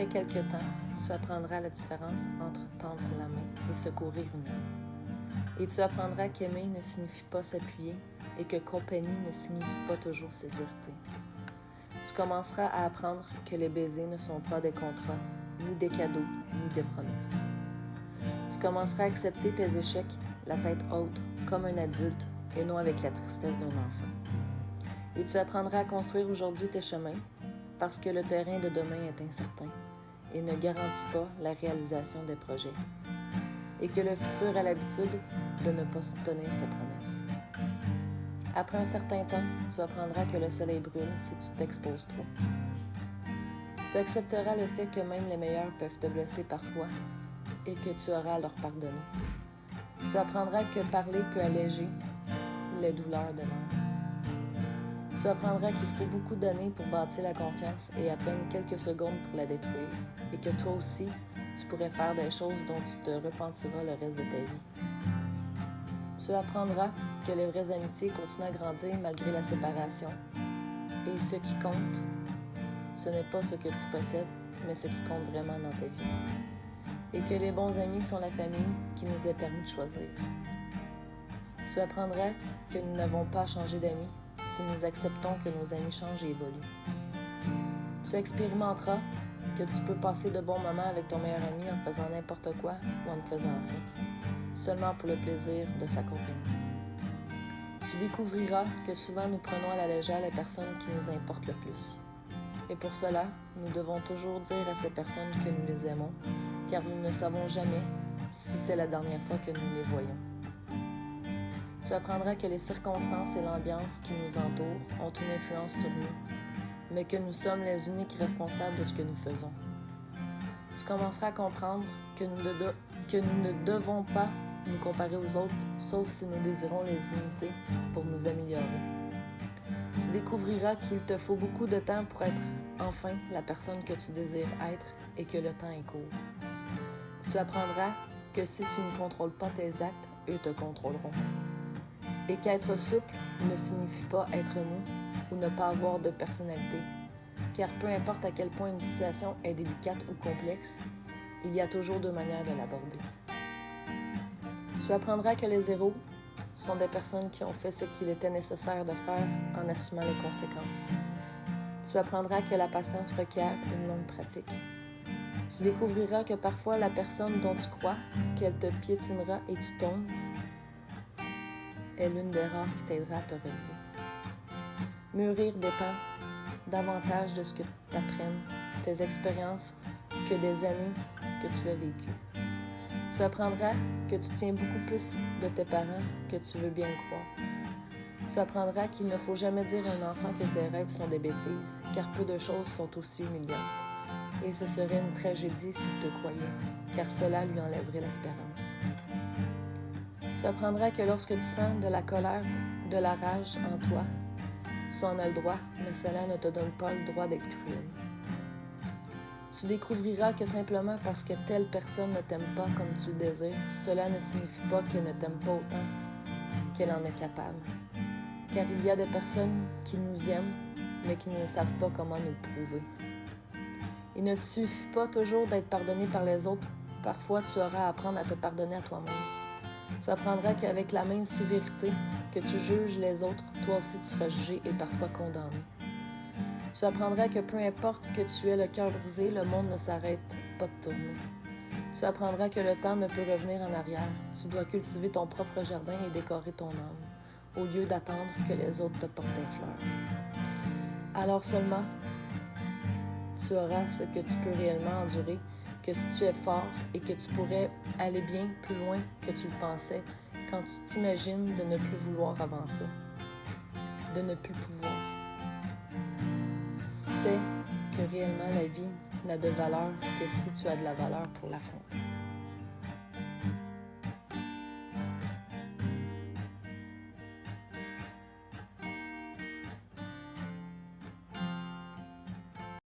Après quelque temps, tu apprendras la différence entre tendre la main et secourir une âme. Et tu apprendras qu'aimer ne signifie pas s'appuyer et que compagnie ne signifie pas toujours sécurité. Tu commenceras à apprendre que les baisers ne sont pas des contrats, ni des cadeaux, ni des promesses. Tu commenceras à accepter tes échecs, la tête haute, comme un adulte, et non avec la tristesse d'un enfant. Et tu apprendras à construire aujourd'hui tes chemins, parce que le terrain de demain est incertain et ne garantit pas la réalisation des projets, et que le futur a l'habitude de ne pas tenir ses promesses. Après un certain temps, tu apprendras que le soleil brûle si tu t'exposes trop. Tu accepteras le fait que même les meilleurs peuvent te blesser parfois et que tu auras à leur pardonner. Tu apprendras que parler peut alléger les douleurs de l'âme. Tu apprendras qu'il faut beaucoup d'années pour bâtir la confiance et à peine quelques secondes pour la détruire, et que toi aussi, tu pourrais faire des choses dont tu te repentiras le reste de ta vie. Tu apprendras que les vraies amitiés continuent à grandir malgré la séparation, et ce qui compte, ce n'est pas ce que tu possèdes, mais ce qui compte vraiment dans ta vie. Et que les bons amis sont la famille qui nous est permis de choisir. Tu apprendras que nous n'avons pas à changer d'amis si nous acceptons que nos amis changent et évoluent. Tu expérimenteras que tu peux passer de bons moments avec ton meilleur ami en faisant n'importe quoi ou en ne faisant rien, seulement pour le plaisir de sa compagnie. Tu découvriras que souvent nous prenons à la légère les personnes qui nous importent le plus. Et pour cela, nous devons toujours dire à ces personnes que nous les aimons, car nous ne savons jamais si c'est la dernière fois que nous les voyons. Tu apprendras que les circonstances et l'ambiance qui nous entourent ont une influence sur nous, mais que nous sommes les uniques responsables de ce que nous faisons. Tu commenceras à comprendre que nous ne devons pas nous comparer aux autres, sauf si nous désirons les imiter pour nous améliorer. Tu découvriras qu'il te faut beaucoup de temps pour être enfin la personne que tu désires être et que le temps est court. Tu apprendras que si tu ne contrôles pas tes actes, eux te contrôleront. Et qu'être souple ne signifie pas être mou ou ne pas avoir de personnalité, car peu importe à quel point une situation est délicate ou complexe, il y a toujours deux manières de l'aborder. Tu apprendras que les héros sont des personnes qui ont fait ce qu'il était nécessaire de faire en assumant les conséquences. Tu apprendras que la patience requiert une longue pratique. Tu découvriras que parfois la personne dont tu crois qu'elle te piétinera et tu tombes est l'une des rares qui t'aidera à te relever. Mûrir dépend davantage de ce que tu apprennes, tes expériences, que des années que tu as vécues. Tu apprendras que tu tiens beaucoup plus de tes parents que tu veux bien le croire. Tu apprendras qu'il ne faut jamais dire à un enfant que ses rêves sont des bêtises, car peu de choses sont aussi humiliantes. Et ce serait une tragédie s'il te croyait, car cela lui enlèverait l'espérance. Tu apprendras que lorsque tu sens de la colère, de la rage en toi, tu en as le droit, mais cela ne te donne pas le droit d'être cruel. Tu découvriras que simplement parce que telle personne ne t'aime pas comme tu le désires, cela ne signifie pas qu'elle ne t'aime pas autant qu'elle en est capable. Car il y a des personnes qui nous aiment, mais qui ne savent pas comment nous le prouver. Il ne suffit pas toujours d'être pardonné par les autres. Parfois, tu auras à apprendre à te pardonner à toi-même. Tu apprendras qu'avec la même sévérité que tu juges les autres, toi aussi tu seras jugé et parfois condamné. Tu apprendras que peu importe que tu aies le cœur brisé, le monde ne s'arrête pas de tourner. Tu apprendras que le temps ne peut revenir en arrière. Tu dois cultiver ton propre jardin et décorer ton âme, au lieu d'attendre que les autres te portent des fleurs. Alors seulement, tu auras ce que tu peux réellement endurer, que si tu es fort et que tu pourrais aller bien plus loin que tu le pensais quand tu t'imagines de ne plus vouloir avancer, de ne plus pouvoir. C'est que réellement la vie n'a de valeur que si tu as de la valeur pour l'affronter.